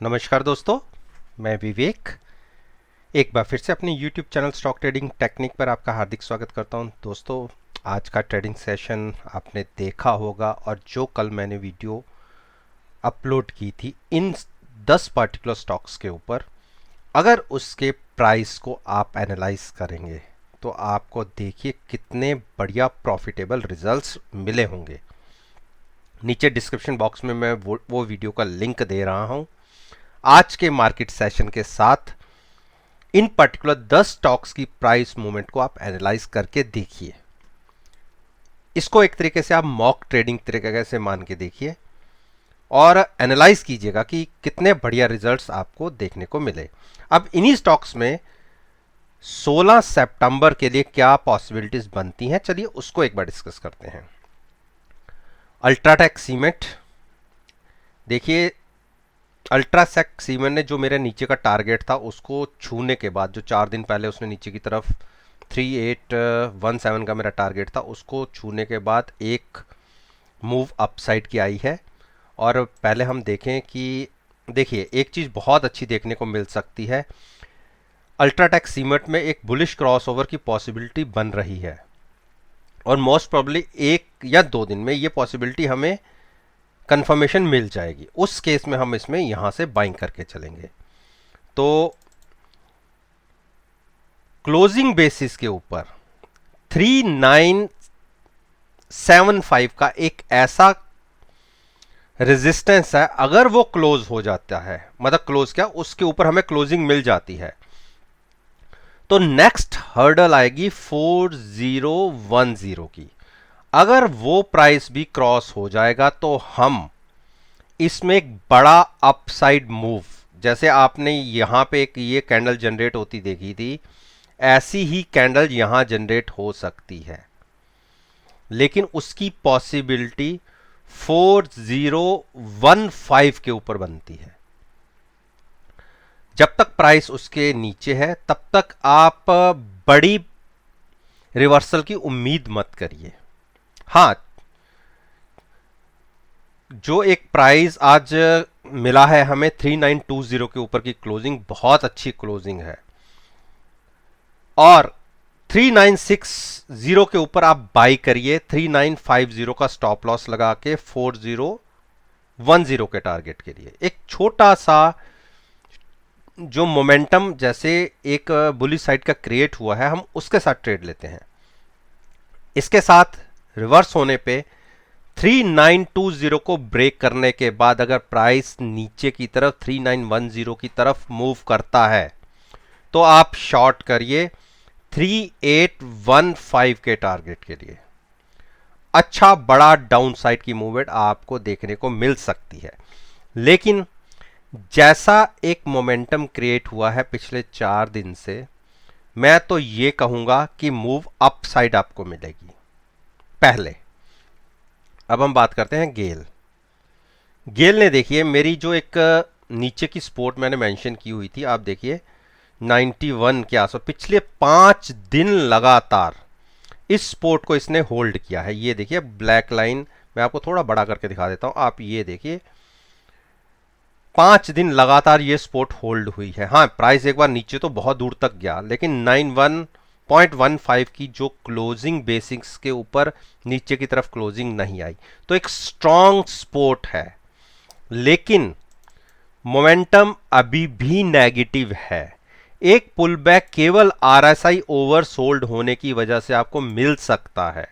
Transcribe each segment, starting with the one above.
नमस्कार दोस्तों, मैं विवेक एक बार फिर से अपने YouTube channel stock trading technique पर आपका हार्दिक स्वागत करता हूं। दोस्तों, आज का ट्रेडिंग सेशन आपने देखा होगा और जो कल मैंने वीडियो अपलोड की थी इन 10 पर्टिकुलर स्टॉक्स के ऊपर, अगर उसके प्राइस को आप एनालाइज करेंगे तो आपको देखिए कितने बढ़िया प्रॉफिटेबल रिजल्ट्स मिले होंगे। नीचे डिस्क्रिप्शन बॉक्स में मैं वो वीडियो का लिंक दे रहा हूं। आज के मार्केट सेशन के साथ इन पर्टिकुलर 10 स्टॉक्स की प्राइस मूवमेंट को आप एनालाइज करके देखिए। इसको एक तरीके से आप मॉक ट्रेडिंग तरीके से मान के देखिए और एनालाइज कीजिएगा कि कितने बढ़िया रिजल्ट्स आपको देखने को मिले। अब इन्हीं स्टॉक्स में 16 सितंबर के लिए क्या पॉसिबिलिटीज बनती हैं, चलिए उसको एक बार डिस्कस करते हैं। अल्ट्राटेक सीमेंट, देखिए अल्ट्राटेक सीमेंट ने जो मेरे नीचे का टारगेट था उसको छूने के बाद, जो 4 दिन पहले उसने नीचे की तरफ 3817 का मेरा टारगेट था, उसको छूने के बाद एक मूव अपसाइड की आई है। और पहले हम देखें कि देखिए एक चीज़ बहुत अच्छी देखने को मिल सकती है, अल्ट्राटेक सीमेंट में एक बुलिश क्रॉसओवर की पॉसिबिलिटी बन रही है और मोस्ट प्रॉब्ली 1 या 2 दिन में ये पॉसिबिलिटी हमें कंफर्मेशन मिल जाएगी। उस केस में हम इसमें यहां से बाइंग करके चलेंगे। तो क्लोजिंग बेसिस के ऊपर 3975 का एक ऐसा रेजिस्टेंस है, अगर वो क्लोज हो जाता है, मतलब क्लोज क्या, उसके ऊपर हमें क्लोजिंग मिल जाती है, तो नेक्स्ट हर्डल आएगी 4010 की। अगर वो प्राइस भी क्रॉस हो जाएगा तो हम इसमें एक बड़ा अपसाइड मूव, जैसे आपने यहां पे एक ये कैंडल जनरेट होती देखी थी, ऐसी ही कैंडल यहां जनरेट हो सकती है, लेकिन उसकी पॉसिबिलिटी 4015 के ऊपर बनती है। जब तक प्राइस उसके नीचे है तब तक आप बड़ी रिवर्सल की उम्मीद मत करिए। हाँ, जो एक प्राइस आज मिला है हमें 3920 के ऊपर की क्लोजिंग, बहुत अच्छी क्लोजिंग है, और 3960 के ऊपर आप बाई करिए, 3950 का स्टॉप लॉस लगा के 4010 के टारगेट के लिए। एक छोटा सा जो मोमेंटम जैसे एक बुलिश साइड का क्रिएट हुआ है, हम उसके साथ ट्रेड लेते हैं। इसके साथ रिवर्स होने पे 3920 को ब्रेक करने के बाद अगर प्राइस नीचे की तरफ 3910 की तरफ मूव करता है तो आप शॉर्ट करिए 3815 के टारगेट के लिए। अच्छा बड़ा डाउन साइड की मूवमेंट आपको देखने को मिल सकती है, लेकिन जैसा एक मोमेंटम क्रिएट हुआ है पिछले 4 दिन से, मैं तो ये कहूंगा कि मूव अप साइड आपको मिलेगी पहले। अब हम बात करते हैं गेल। गेल ने देखिए मेरी जो एक नीचे की सपोर्ट मैंने मेंशन की हुई थी, आप देखिए 91 के आसपास पिछले 5 दिन लगातार इस सपोर्ट को इसने होल्ड किया है। ये देखिए ब्लैक लाइन, मैं आपको थोड़ा बड़ा करके दिखा देता हूं, आप ये देखिए 5 दिन लगातार ये सपोर्ट होल्ड हुई है। हाँ, प्राइस एक बार नीचे तो बहुत दूर तक गया, लेकिन 91.15 की जो क्लोजिंग बेसिक्स के ऊपर नीचे की तरफ क्लोजिंग नहीं आई, तो एक स्ट्रॉन्ग सपोर्ट है, लेकिन मोमेंटम अभी भी नेगेटिव है। एक पुल बैक केवल आरएसआई ओवरसोल्ड होने की वजह से आपको मिल सकता है।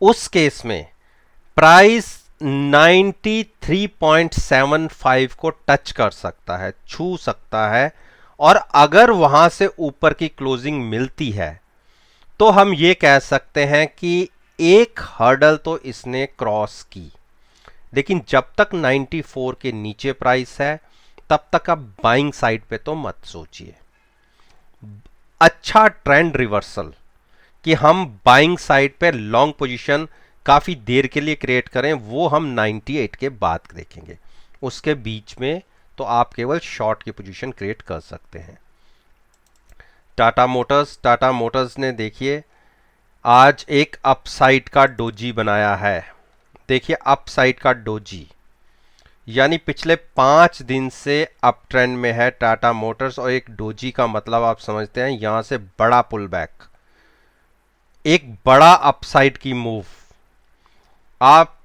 उस केस में प्राइस 93.75 को टच कर सकता है, छू सकता है, और अगर वहां से ऊपर की क्लोजिंग मिलती है तो हम ये कह सकते हैं कि एक हर्डल तो इसने क्रॉस की। लेकिन जब तक 94 के नीचे प्राइस है तब तक आप बाइंग साइड पे तो मत सोचिए। अच्छा ट्रेंड रिवर्सल कि हम बाइंग साइड पे लॉन्ग पोजीशन काफी देर के लिए क्रिएट करें, वो हम 98 के बाद देखेंगे। उसके बीच में तो आप केवल शॉर्ट की पोजीशन क्रिएट कर सकते हैं। टाटा मोटर्स ने देखिए आज एक अपसाइड का डोजी बनाया है। देखिए अपसाइड का डोजी, यानी पिछले 5 दिन से अप ट्रेंड में है टाटा मोटर्स, और एक डोजी का मतलब आप समझते हैं, यहां से बड़ा पुल बैक, एक बड़ा अपसाइड की मूव। आप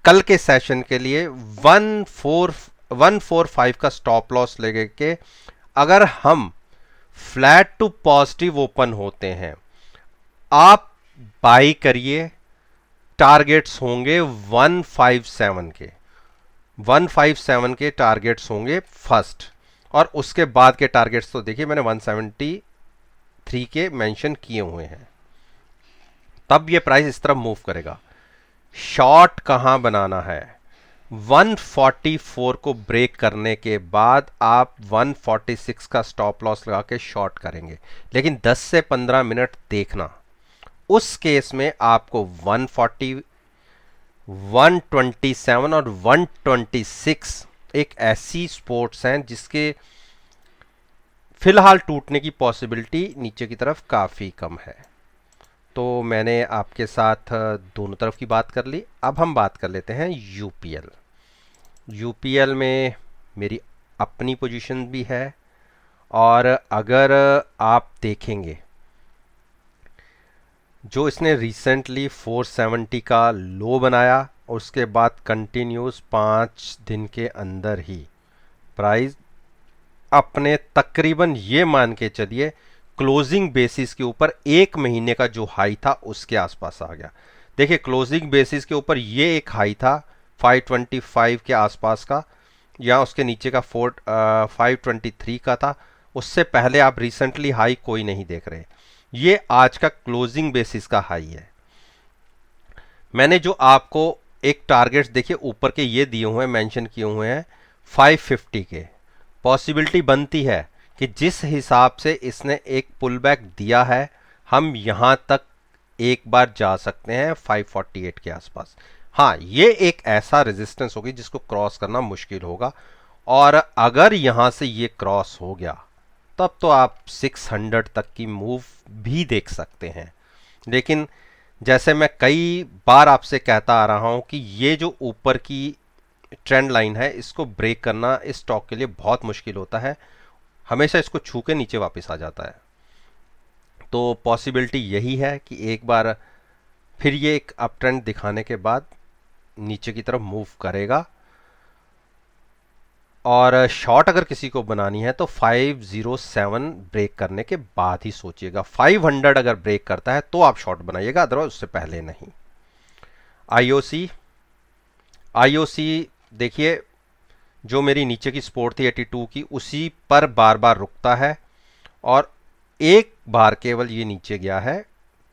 कल के सेशन के लिए 145 का स्टॉप लॉस लेके के, अगर हम फ्लैट टू पॉजिटिव ओपन होते हैं, आप बाई करिए। टारगेट्स होंगे 157 के, 157 के टारगेट्स होंगे फर्स्ट, और उसके बाद के टारगेट्स तो देखिए मैंने 173 के मेंशन किए हुए हैं। तब ये प्राइस इस तरफ मूव करेगा। शॉर्ट कहां बनाना है? 144 को ब्रेक करने के बाद आप 146 का स्टॉप लॉस लगा के शॉर्ट करेंगे, लेकिन 10 से 15 मिनट देखना। उस केस में आपको 140, 127 और 126 एक ऐसी स्पोर्ट्स हैं जिसके फिलहाल टूटने की पॉसिबिलिटी नीचे की तरफ काफ़ी कम है। तो मैंने आपके साथ दोनों तरफ की बात कर ली। अब हम बात कर लेते हैं यूपीएल। यूपीएल में मेरी अपनी पोजीशन भी है, और अगर आप देखेंगे जो इसने रिसेंटली 470 का लो बनाया, और उसके बाद कंटिन्यूस 5 दिन के अंदर ही प्राइस अपने तकरीबन ये मान के चलिए क्लोजिंग बेसिस के ऊपर 1 महीने का जो हाई था उसके आसपास आ गया। देखिए क्लोजिंग बेसिस के ऊपर ये एक हाई था 525 के आसपास का, या उसके नीचे का 523 का था। उससे पहले आप रिसेंटली हाई कोई नहीं देख रहे। ये आज का क्लोजिंग बेसिस का हाई है। मैंने जो आपको एक टारगेट्स देखिए ऊपर के ये दिए हुए हैं, मेंशन किए हुए हैं 550 के। पॉसिबिलिटी बनती है कि जिस हिसाब से इसने एक पुल बैक दिया है, हम यहां तक एक बार जा सकते हैं 548 के आसपास। हाँ, ये एक ऐसा रेजिस्टेंस होगी जिसको क्रॉस करना मुश्किल होगा, और अगर यहां से ये क्रॉस हो गया तब तो आप 600 तक की मूव भी देख सकते हैं। लेकिन जैसे मैं कई बार आपसे कहता आ रहा हूं कि ये जो ऊपर की ट्रेंड लाइन है, इसको ब्रेक करना इस स्टॉक के लिए बहुत मुश्किल होता है। हमेशा इसको छू के नीचे वापस आ जाता है। तो पॉसिबिलिटी यही है कि एक बार फिर ये एक अप ट्रेंड दिखाने के बाद नीचे की तरफ मूव करेगा, और शॉर्ट अगर किसी को बनानी है तो 507 ब्रेक करने के बाद ही सोचिएगा। 500 अगर ब्रेक करता है तो आप शॉर्ट बनाइएगा, अदरवाइज उससे पहले नहीं। आईओसी, आईओसी देखिए जो मेरी नीचे की सपोर्ट थी 82 की, उसी पर बार बार रुकता है, और एक बार केवल ये नीचे गया है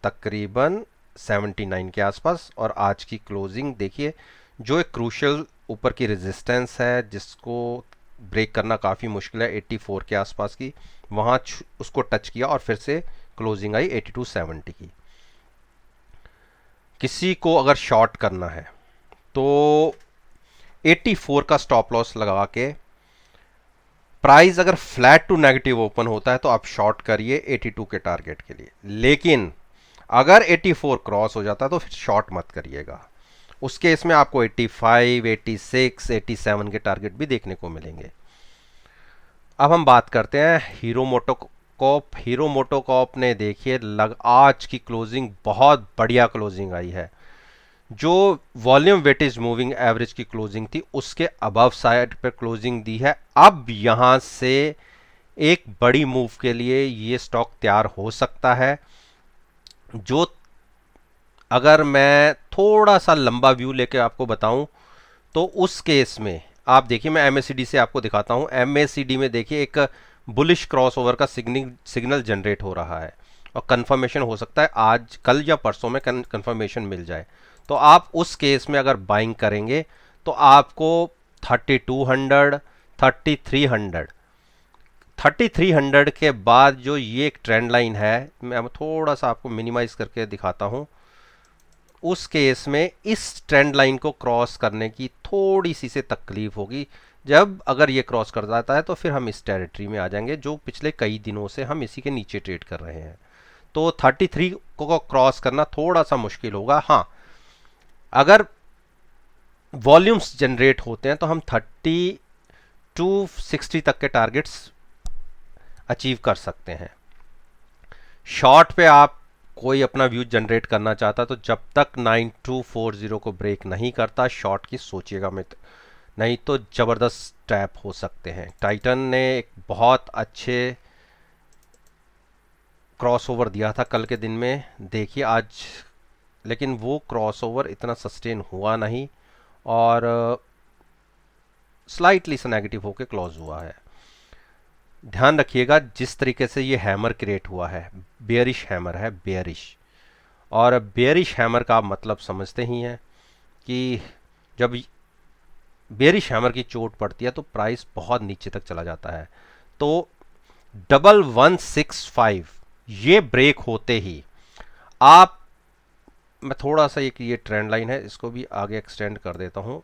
तकरीबन 79 के आसपास, और आज की क्लोजिंग देखिए जो एक क्रूशियल ऊपर की रेजिस्टेंस है जिसको ब्रेक करना काफ़ी मुश्किल है 84 के आसपास की, वहाँ उसको टच किया और फिर से क्लोजिंग आई 8270 की। किसी को अगर शॉर्ट करना है तो 84 का स्टॉप लॉस लगा के, प्राइस अगर फ्लैट टू नेगेटिव ओपन होता है तो आप शॉर्ट करिए 82 के टारगेट के लिए। लेकिन अगर 84 क्रॉस हो जाता है तो फिर शॉर्ट मत करिएगा। उस केस में आपको 85, 86, 87 के टारगेट भी देखने को मिलेंगे। अब हम बात करते हैं हीरो मोटोकॉर्प। हीरो मोटोकॉर्प ने देखिए आज की क्लोजिंग बहुत बढ़िया क्लोजिंग आई है। जो वॉल्यूम वेटेज मूविंग एवरेज की क्लोजिंग थी उसके अबव साइड पर क्लोजिंग दी है। अब यहां से एक बड़ी मूव के लिए ये स्टॉक तैयार हो सकता है। जो अगर मैं थोड़ा सा लंबा व्यू लेके आपको बताऊं तो उस केस में आप देखिए, मैं एमएसीडी से आपको दिखाता हूं। एमएसीडी में देखिए एक बुलिश क्रॉसओवर का सिग्नल जनरेट हो रहा है, और कंफर्मेशन हो सकता है आज कल या परसों में कंफर्मेशन मिल जाए। तो आप उस केस में अगर बाइंग करेंगे तो आपको 3200, 3300, 3300 के बाद जो ये एक ट्रेंड लाइन है, मैं थोड़ा सा आपको मिनिमाइज करके दिखाता हूं। उस केस में इस ट्रेंड लाइन को क्रॉस करने की थोड़ी सी से तकलीफ होगी। जब अगर ये क्रॉस कर जाता है तो फिर हम इस टेरिटरी में आ जाएंगे जो पिछले कई दिनों से हम इसी के नीचे ट्रेड कर रहे हैं। तो 33 को क्रॉस करना थोड़ा सा मुश्किल होगा। हाँ, अगर वॉल्यूम्स जनरेट होते हैं तो हम 30 टू 60 तक के टारगेट्स अचीव कर सकते हैं। शॉर्ट पे आप कोई अपना व्यू जनरेट करना चाहता तो जब तक 9240 को ब्रेक नहीं करता शॉर्ट की सोचिएगा मत, नहीं तो ज़बरदस्त टैप हो सकते हैं। टाइटन ने एक बहुत अच्छे क्रॉसओवर दिया था कल के दिन में, देखिए आज, लेकिन वो क्रॉसओवर इतना सस्टेन हुआ नहीं और स्लाइटली सा नेगेटिव होकर क्लोज हुआ है। ध्यान रखिएगा जिस तरीके से ये हैमर क्रिएट हुआ है, बेयरिश हैमर है, बेयरिश। और बेयरिश हैमर का आप मतलब समझते ही हैं कि जब बेयरिश हैमर की चोट पड़ती है तो प्राइस बहुत नीचे तक चला जाता है। तो 1165 ये ब्रेक होते ही आप, मैं थोड़ा सा एक ये ट्रेंड लाइन है इसको भी आगे एक्सटेंड कर देता हूँ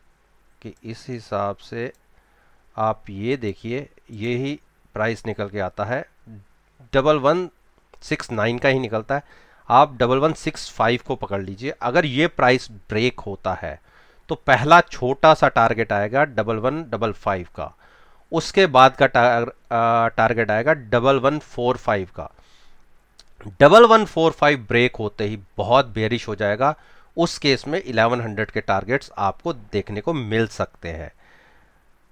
कि इस हिसाब से आप ये देखिए, ये ही प्राइस निकल के आता है 1169 का ही निकलता है। आप 1165 को पकड़ लीजिए, अगर ये प्राइस ब्रेक होता है तो पहला छोटा सा टारगेट आएगा 1155 का, उसके बाद का टारगेट आएगा 1145 का। 1145 ब्रेक होते ही बहुत बेरिश हो जाएगा, उस केस में 1100 के टारगेट्स आपको देखने को मिल सकते हैं।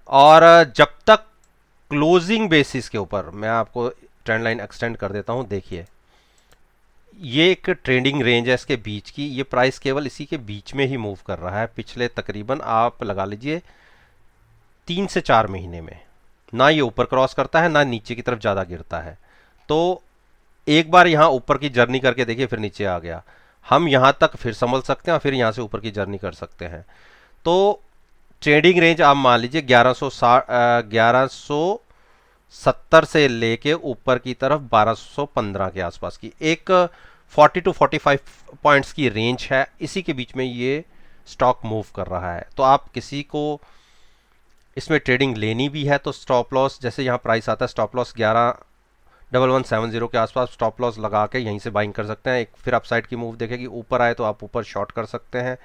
और जब तक क्लोजिंग बेसिस के ऊपर, मैं आपको ट्रेंड लाइन एक्सटेंड कर देता हूं, देखिए ये एक ट्रेंडिंग रेंज है इसके बीच की, ये प्राइस केवल इसी के बीच में ही मूव कर रहा है पिछले तकरीबन आप लगा लीजिए 3 से 4 महीने में। ना ये ऊपर क्रॉस करता है ना नीचे की तरफ ज़्यादा गिरता है। तो एक बार यहाँ ऊपर की जर्नी करके देखिए, फिर नीचे आ गया, हम यहाँ तक फिर संभल सकते हैं और फिर यहाँ से ऊपर की जर्नी कर सकते हैं। तो ट्रेडिंग रेंज आप मान लीजिए 1170 से लेके ऊपर की तरफ 1215 के आसपास की एक 40 टू 45 पॉइंट्स की रेंज है, इसी के बीच में ये स्टॉक मूव कर रहा है। तो आप किसी को इसमें ट्रेडिंग लेनी भी है तो स्टॉप लॉस, जैसे यहाँ प्राइस आता है स्टॉप लॉस 11,1170 के आसपास स्टॉप लॉस लगा के यहीं से बाइंग कर सकते हैं। एक फिर अपसाइड की मूव देखेगी, ऊपर आए तो आप ऊपर शॉर्ट कर सकते हैं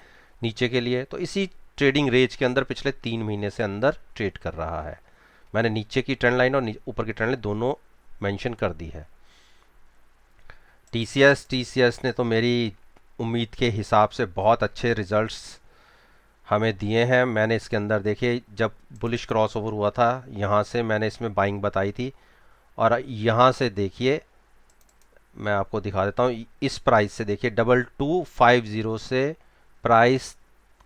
नीचे के लिए। तो इसी ट्रेडिंग रेंज के अंदर पिछले 3 महीने से अंदर ट्रेड कर रहा है। मैंने नीचे की ट्रेंड लाइन और ऊपर की ट्रेंड लाइन दोनों मेंशन कर दी है। टीसीएस ने तो मेरी उम्मीद के हिसाब से बहुत अच्छे रिजल्ट्स हमें दिए हैं। मैंने इसके अंदर देखिए जब बुलिश क्रॉस ओवर हुआ था यहाँ से मैंने इसमें बाइंग बताई थी, और यहाँ से देखिए मैं आपको दिखा देता हूँ, इस प्राइस से देखिए 2250 से प्राइस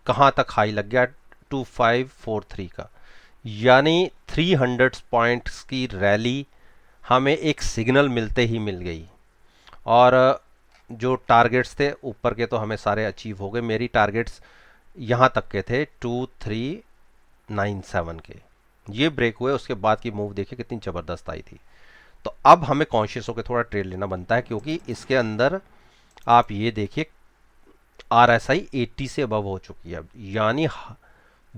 कहाँ तक हाई लग गया 2543 का, यानी 300 पॉइंट्स की रैली हमें एक सिग्नल मिलते ही मिल गई। और जो टारगेट्स थे ऊपर के तो हमें सारे अचीव हो गए। मेरी टारगेट्स यहाँ तक के थे 2397 के, ये ब्रेक हुए, उसके बाद की मूव देखिए कितनी ज़बरदस्त आई थी। तो अब हमें कॉन्शियस होकर थोड़ा ट्रेड लेना बनता है, क्योंकि इसके अंदर आप ये देखिए RSI 80 से अबव हो चुकी है, यानी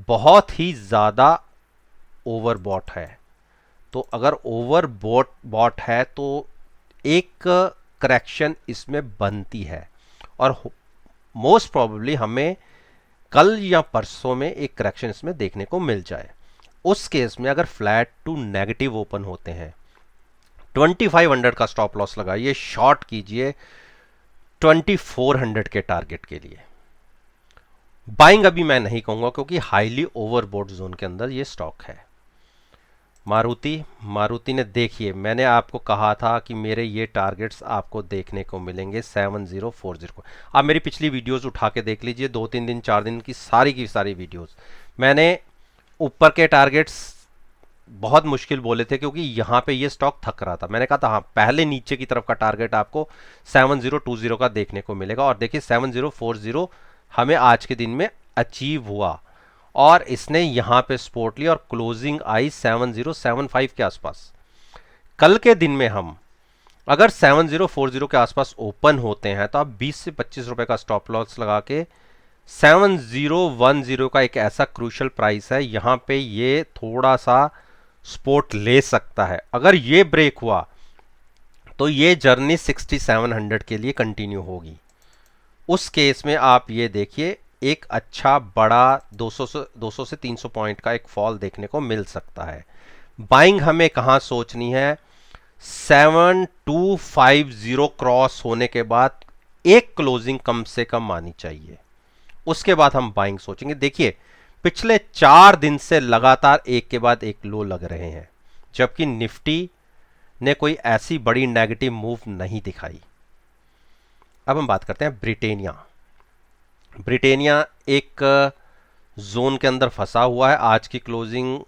बहुत ही ज़्यादा ओवरबॉट है। तो अगर ओवरबॉट है तो एक करेक्शन इसमें बनती है, और मोस्ट प्रोबेबली हमें कल या परसों में एक करेक्शन इसमें देखने को मिल जाए। उस केस में अगर फ्लैट टू नेगेटिव ओपन होते हैं 2500 का स्टॉप लॉस लगाइए, शॉर्ट कीजिए 2400 के टारगेट के लिए। बाइंग अभी मैं नहीं कहूंगा क्योंकि हाईली ओवरबॉट जोन के अंदर ये स्टॉक है। मारुति ने देखिए, मैंने आपको कहा था कि मेरे ये टारगेट्स आपको देखने को मिलेंगे 7040 को। आप मेरी पिछली वीडियोस उठा के देख लीजिए, 2-3 दिन 4 दिन की सारी वीडियोस। मैंने ऊपर के टारगेट्स बहुत मुश्किल बोले थे क्योंकि यहाँ पे ये स्टॉक थक रहा था। मैंने कहा था हाँ पहले नीचे की तरफ का टारगेट आपको 7020 का देखने को मिलेगा, और देखिए 7040 हमें आज के दिन में अचीव हुआ और इसने यहाँ पे सपोर्ट लिया और क्लोजिंग आई 7075 के आसपास। कल के दिन में हम अगर 7040 के आसपास ओपन होते हैं तो आप 20 से 25 रुपए का स्टॉप लॉस लगा के 7010 का एक ऐसा क्रूशल प्राइस है, यहाँ पे ये थोड़ा सा सपोर्ट ले सकता है। अगर ये ब्रेक हुआ तो ये जर्नी 6700 के लिए कंटिन्यू होगी। उस केस में आप ये देखिए एक अच्छा बड़ा 200 से 300 पॉइंट का एक फॉल देखने को मिल सकता है। बाइंग हमें कहां सोचनी है, 7250 क्रॉस होने के बाद एक क्लोजिंग कम से कम आनी चाहिए, उसके बाद हम बाइंग सोचेंगे। देखिए पिछले 4 दिन से लगातार एक के बाद एक लो लग रहे हैं, जबकि निफ्टी ने कोई ऐसी बड़ी नेगेटिव मूव नहीं दिखाई। अब हम बात करते हैं ब्रिटेनिया। ब्रिटेनिया एक जोन के अंदर फंसा हुआ है। आज की क्लोजिंग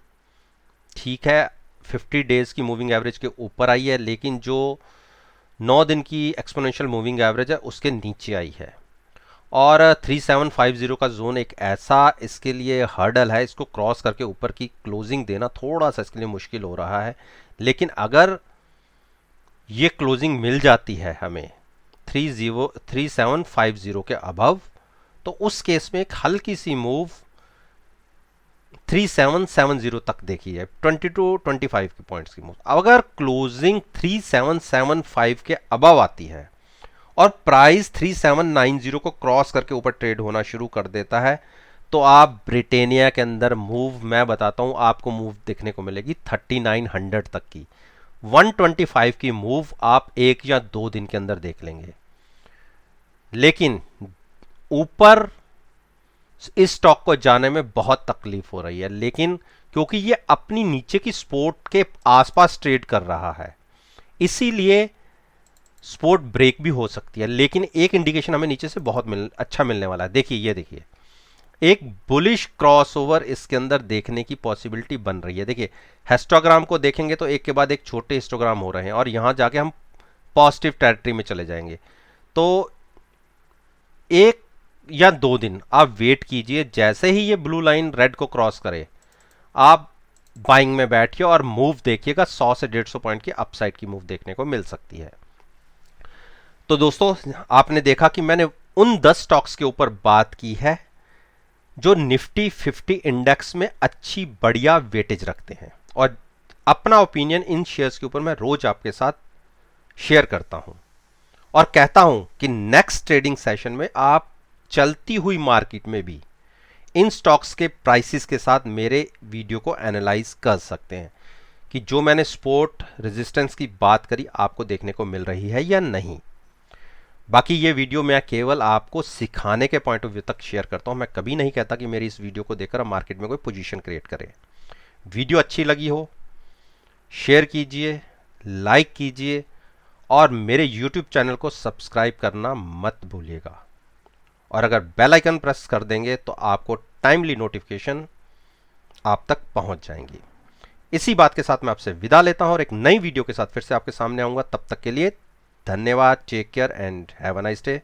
ठीक है, 50 डेज की मूविंग एवरेज के ऊपर आई है, लेकिन जो 9 दिन की एक्सपोनेंशियल मूविंग एवरेज है उसके नीचे आई है। और 3750 का जोन एक ऐसा इसके लिए हर्डल है, इसको क्रॉस करके ऊपर की क्लोजिंग देना थोड़ा सा इसके लिए मुश्किल हो रहा है। लेकिन अगर ये क्लोजिंग मिल जाती है हमें 3750 के अबव, तो उस केस में एक हल्की सी मूव 3770 तक देखी है, 20 to 25 के पॉइंट्स की मूव। अगर क्लोजिंग 3775 के अबव आती है और प्राइस 3790 को क्रॉस करके ऊपर ट्रेड होना शुरू कर देता है, तो आप ब्रिटेनिया के अंदर मूव, मैं बताता हूं आपको मूव देखने को मिलेगी 3900 तक की। 125 की मूव आप 1 या 2 दिन के अंदर देख लेंगे। लेकिन ऊपर इस स्टॉक को जाने में बहुत तकलीफ हो रही है, लेकिन क्योंकि ये अपनी नीचे की सपोर्ट के आसपास ट्रेड कर रहा है, इसीलिए सपोर्ट ब्रेक भी हो सकती है। लेकिन एक इंडिकेशन हमें नीचे से बहुत अच्छा मिलने वाला है। देखिए, ये देखिए, एक बुलिश क्रॉसओवर इसके अंदर देखने की पॉसिबिलिटी बन रही है। देखिए हिस्टोग्राम को देखेंगे तो एक के बाद एक छोटे हिस्टोग्राम हो रहे हैं, और यहां जाके हम पॉजिटिव टेरिटरी में चले जाएंगे। तो 1 या 2 दिन आप वेट कीजिए, जैसे ही ये ब्लू लाइन रेड को क्रॉस करे आप बाइंग में बैठिए और मूव देखिएगा। 100 से 150 पॉइंट की अपसाइड की मूव देखने को मिल सकती है। तो दोस्तों, आपने देखा कि मैंने उन 10 स्टॉक्स के ऊपर बात की है जो निफ्टी 50 इंडेक्स में अच्छी बढ़िया वेटेज रखते हैं, और अपना ओपिनियन इन शेयर्स के ऊपर मैं रोज आपके साथ शेयर करता हूं, और कहता हूं कि नेक्स्ट ट्रेडिंग सेशन में आप चलती हुई मार्केट में भी इन स्टॉक्स के प्राइसेस के साथ मेरे वीडियो को एनालाइज कर सकते हैं कि जो मैंने सपोर्ट रेजिस्टेंस की बात करी आपको देखने को मिल रही है या नहीं। बाकी ये वीडियो मैं केवल आपको सिखाने के पॉइंट ऑफ व्यू तक शेयर करता हूं। मैं कभी नहीं कहता कि मेरी इस वीडियो को देखकर आप मार्केट में कोई पोजीशन क्रिएट करें। वीडियो अच्छी लगी हो शेयर कीजिए, लाइक कीजिए, और मेरे YouTube चैनल को सब्सक्राइब करना मत भूलिएगा। और अगर बेल आइकन प्रेस कर देंगे तो आपको टाइमली नोटिफिकेशन आप तक पहुंच जाएंगी। इसी बात के साथ मैं आपसे विदा लेता हूं और एक नई वीडियो के साथ फिर से आपके सामने आऊंगा। तब तक के लिए धन्यवाद। Take care and have a nice day.